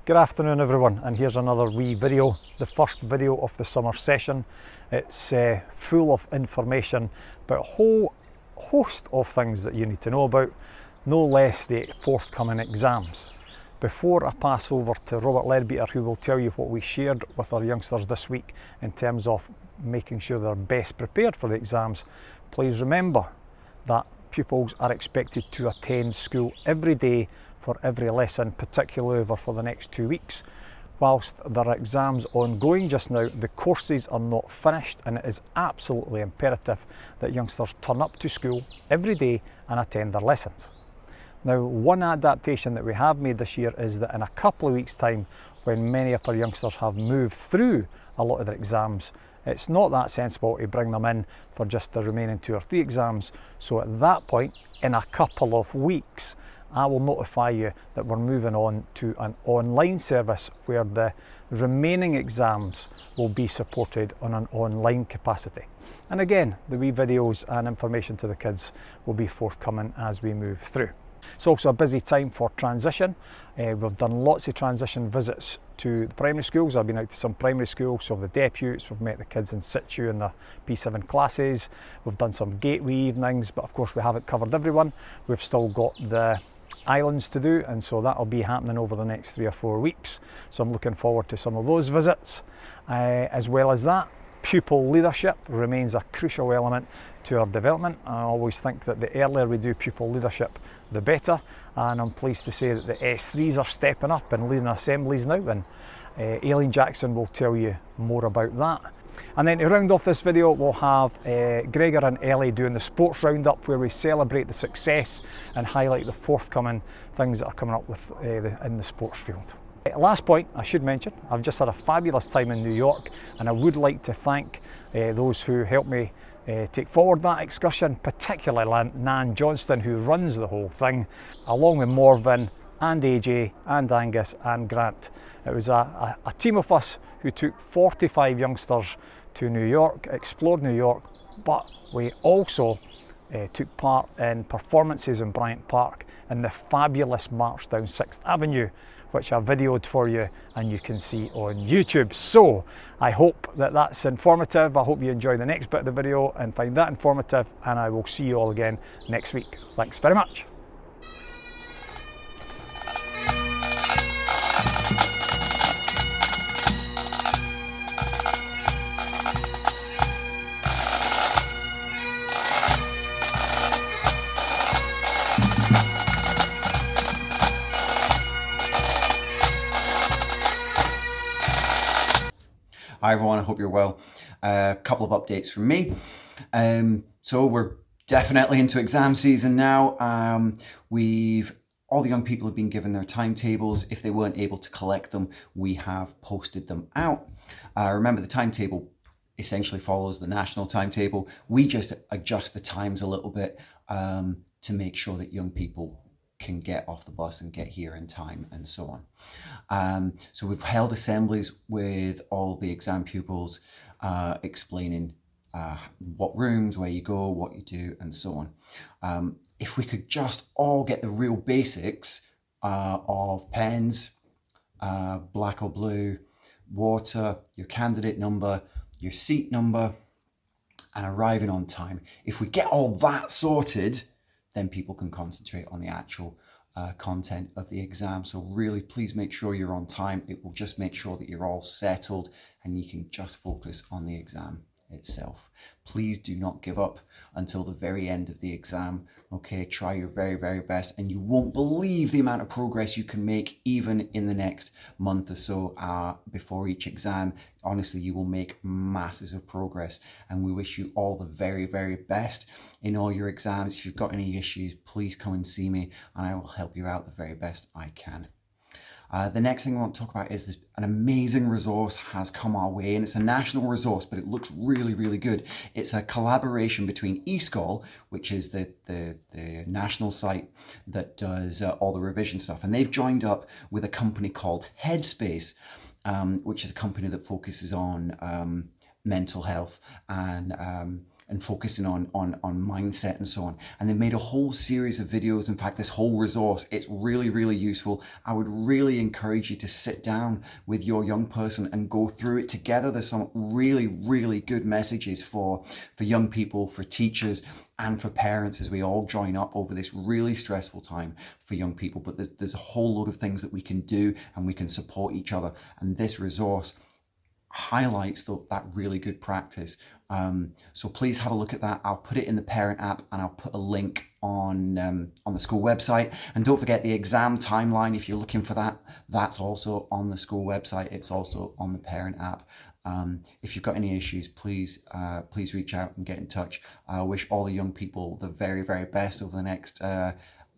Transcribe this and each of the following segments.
Good afternoon everyone, and here's another wee video, the first video of the summer session. It's full of information about a whole host of things that you need to know about, no less the forthcoming exams. Before I pass over to Robert Leadbeater, who will tell you what we shared with our youngsters this week in terms of making sure they're best prepared for the exams, please remember that pupils are expected to attend school every day for every lesson, particularly over for the next 2 weeks. Whilst there are exams ongoing just now, the courses are not finished, and it is absolutely imperative that youngsters turn up to school every day and attend their lessons. Now, one adaptation that we have made this year is that in a couple of weeks' time, when many of our youngsters have moved through a lot of their exams, it's not that sensible to bring them in for just the remaining 2 or 3 exams. So at that point, in a couple of weeks, I will notify you that we're moving on to an online service where the remaining exams will be supported on an online capacity. And again, the wee videos and information to the kids will be forthcoming as we move through. It's also a busy time for transition. We've done lots of transition visits to the primary schools. I've been out to some primary schools, so the deputies, we've met the kids in situ in the P7 classes. We've done some gateway evenings, but of course we haven't covered everyone. We've still got the islands to do, and so that'll be happening over the next 3 or 4 weeks. So I'm looking forward to some of those visits. As well as that, pupil leadership remains a crucial element to our development. I always think that the earlier we do pupil leadership, the better, and I'm pleased to say that the S3s are stepping up and leading assemblies now, and Aileen Jackson will tell you more about that. And then to round off this video, we'll have Gregor and Ellie doing the sports roundup, where we celebrate the success and highlight the forthcoming things that are coming up with in the sports field. Last point I should mention, I've just had a fabulous time in New York, and I would like to thank those who helped me take forward that excursion, particularly Nan Johnston, who runs the whole thing, along with Morvin and AJ and Angus and Grant. It was a team of us who took 45 youngsters to New York, explored New York, but we also took part in performances in Bryant Park and the fabulous march down 6th Avenue, which I videoed for you and you can see on YouTube. So I hope that that's informative. I hope you enjoy the next bit of the video and find that informative, and I will see you all again next week. Thanks very much. Hi everyone, I hope you're well. A couple of updates from me. So we're definitely into exam season now. All the young people have been given their timetables. If they weren't able to collect them, we have posted them out. Remember, the timetable essentially follows the national timetable. We just adjust the times a little bit to make sure that young people can get off the bus and get here in time, and so on. So we've held assemblies with all the exam pupils, explaining what rooms, where you go, what you do, and so on. If we could just all get the real basics of pens, black or blue, water, your candidate number, your seat number, and arriving on time. If we get all that sorted, then people can concentrate on the actual content of the exam. So really, please make sure you're on time. It will just make sure that you're all settled and you can just focus on the exam itself. Please do not give up until the very end of the exam. Okay, try your very, very best, and you won't believe the amount of progress you can make even in the next month or so before each exam. Honestly, you will make masses of progress, and we wish you all the very, very best in all your exams. If you've got any issues, please come and see me and I will help you out the very best I can. The next thing I want to talk about is an amazing resource has come our way, and it's a national resource, but it looks really, really good. It's a collaboration between eSchool, which is the national site that does all the revision stuff, and they've joined up with a company called Headspace, which is a company that focuses on mental health and focusing on mindset and so on. And they've made a whole series of videos. In fact, this whole resource, it's really, really useful. I would really encourage you to sit down with your young person and go through it together. There's some really, really good messages for young people, for teachers, and for parents as we all join up over this really stressful time for young people. But there's a whole load of things that we can do, and we can support each other. And this resource highlights that really good practice. So please have a look at that. I'll put it in the parent app, and I'll put a link on the school website. And don't forget the exam timeline. If you're looking for that, that's also on the school website. It's also on the parent app. If you've got any issues, please reach out and get in touch. I wish all the young people the very, very best over the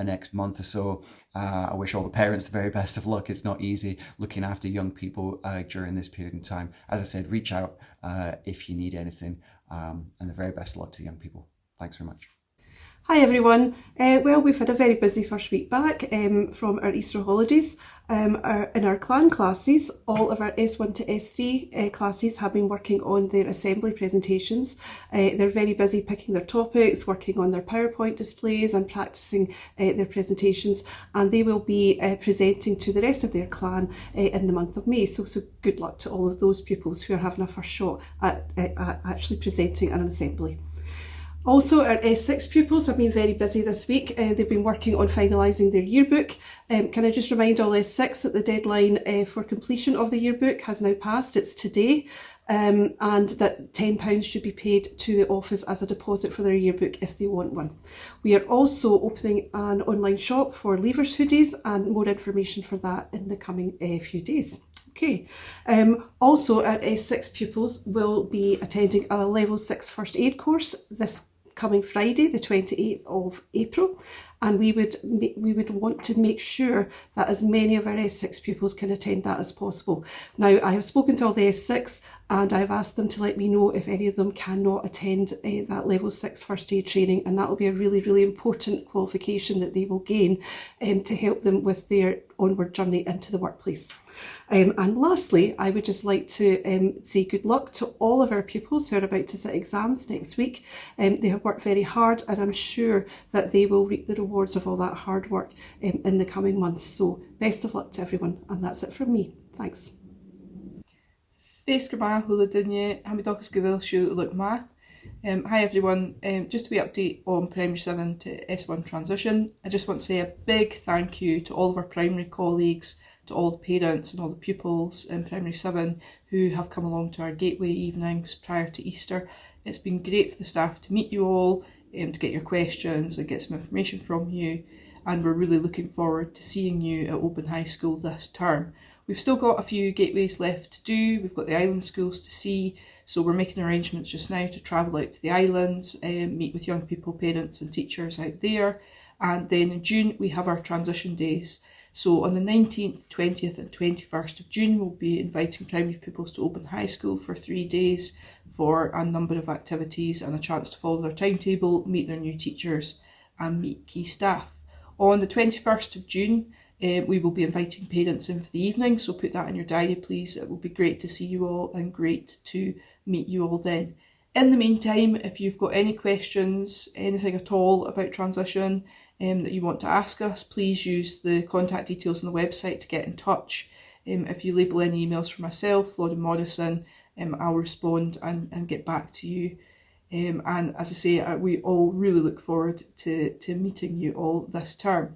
next month or so. I wish all the parents the very best of luck. It's not easy looking after young people during this period in time. As I said, reach out if you need anything, and the very best of luck to the young people. Thanks very much. Hi everyone. Well, we've had a very busy first week back from our Easter holidays. In our clan classes, all of our S1 to S3 classes have been working on their assembly presentations. They're very busy picking their topics, working on their PowerPoint displays and practicing their presentations, and they will be presenting to the rest of their clan in the month of May. So good luck to all of those pupils who are having a first shot at actually presenting an assembly. Also, our S6 pupils have been very busy this week. They've been working on finalising their yearbook. Can I just remind all S6 that the deadline for completion of the yearbook has now passed. It's today, and that £10 should be paid to the office as a deposit for their yearbook if they want one. We are also opening an online shop for leavers hoodies, and more information for that in the coming few days. Okay. Also, our S6 pupils will be attending a level 6 first aid course this coming Friday, the 28th of April, and we would want to make sure that as many of our S6 pupils can attend that as possible. Now, I have spoken to all the S6 and I've asked them to let me know if any of them cannot attend that level 6 first aid training, and that will be a really, really important qualification that they will gain to help them with their onward journey into the workplace. And lastly, I would just like to say good luck to all of our pupils who are about to sit exams next week. They have worked very hard, and I'm sure that they will reap the rewards of all that hard work in the coming months. So best of luck to everyone, and that's it from me. Thanks. Fes Grama Hula Dinye, Hamidokas Gavil Shu Look Ma. Hi everyone, just a wee update on Primary 7 to S1 transition. I just want to say a big thank you to all of our primary colleagues, to all the parents and all the pupils in Primary 7 who have come along to our Gateway evenings prior to Easter. It's been great for the staff to meet you all, to get your questions and get some information from you, and we're really looking forward to seeing you at Open High School this term. We've still got a few gateways left to do. We've got the island schools to see, so we're making arrangements just now to travel out to the islands, meet with young people, parents and teachers out there. And then in June we have our transition days. So on the 19th, 20th and 21st of June, we'll be inviting primary pupils to Open High School for 3 days for a number of activities and a chance to follow their timetable, meet their new teachers and meet key staff. On the 21st of June, we will be inviting parents in for the evening, so put that in your diary please. It will be great to see you all and great to meet you all then. In the meantime, if you've got any questions, anything at all about transition that you want to ask us, please use the contact details on the website to get in touch. If you label any emails for myself, Lauren Morrison, I'll respond and get back to you. And as I say, we all really look forward to meeting you all this term.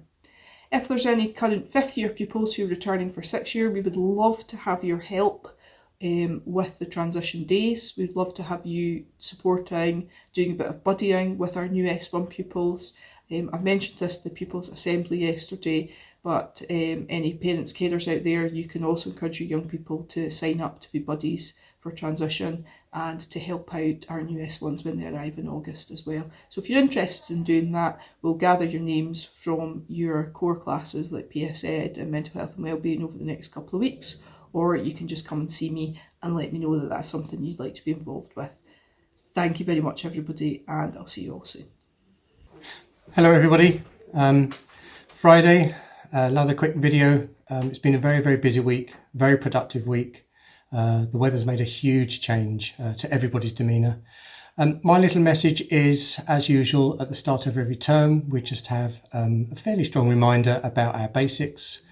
If there's any current 5th year pupils who are returning for 6th year, we would love to have your help with the transition days. We'd love to have you supporting, doing a bit of buddying with our new S1 pupils. I've mentioned this to the pupils assembly yesterday, but any parents, carers out there, you can also encourage your young people to sign up to be buddies for transition and to help out our new S1s when they arrive in August as well. So if you're interested in doing that, we'll gather your names from your core classes like PS Ed and Mental Health and Wellbeing over the next couple of weeks, or you can just come and see me and let me know that that's something you'd like to be involved with. Thank you very much everybody, and I'll see you all soon. Hello everybody. Friday, another quick video. It's been a very, very busy week, very productive week. The weather's made a huge change to everybody's demeanour. My little message is, as usual, at the start of every term, we just have a fairly strong reminder about our basics.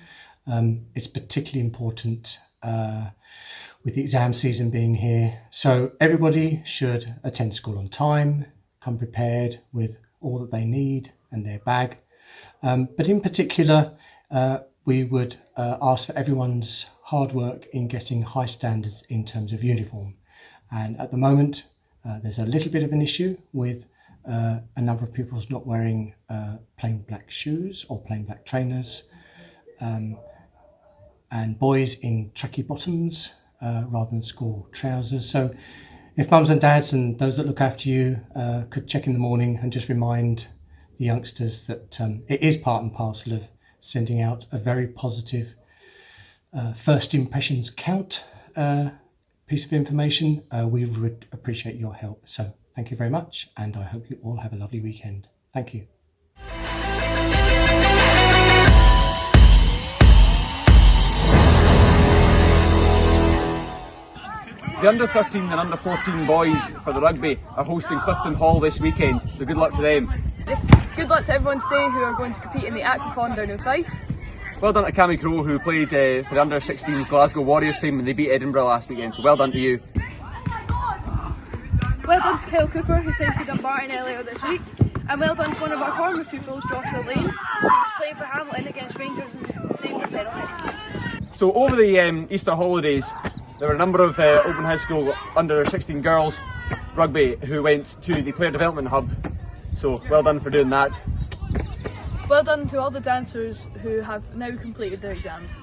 It's particularly important with the exam season being here. So everybody should attend school on time, come prepared with all that they need and their bag. But in particular, we would ask for everyone's hard work in getting high standards in terms of uniform. And at the moment, there's a little bit of an issue with a number of pupils not wearing plain black shoes or plain black trainers, and boys in tracky bottoms rather than school trousers. So if mums and dads and those that look after you could check in the morning and just remind the youngsters that it is part and parcel of sending out a very positive first impressions count piece of information, we would appreciate your help. So thank you very much, and I hope you all have a lovely weekend. Thank you. The under 13 and under 14 boys for the rugby are hosting Clifton Hall this weekend, so good luck to them. Good luck to everyone today who are going to compete in the Aquathon down in Fife. Well done to Cammy Crowe, who played for the under 16's Glasgow Warriors team and they beat Edinburgh last weekend, so well done to you. Well done to Kyle Cooper, who signed for Dumbarton earlier this week. And well done to one of our former pupils, Joshua Lane, who was playing for Hamilton against Rangers and saved a penalty. So over the Easter holidays, there were a number of Open High School under 16 girls rugby who went to the Player Development Hub, so well done for doing that. Well done to all the dancers who have now completed their exams.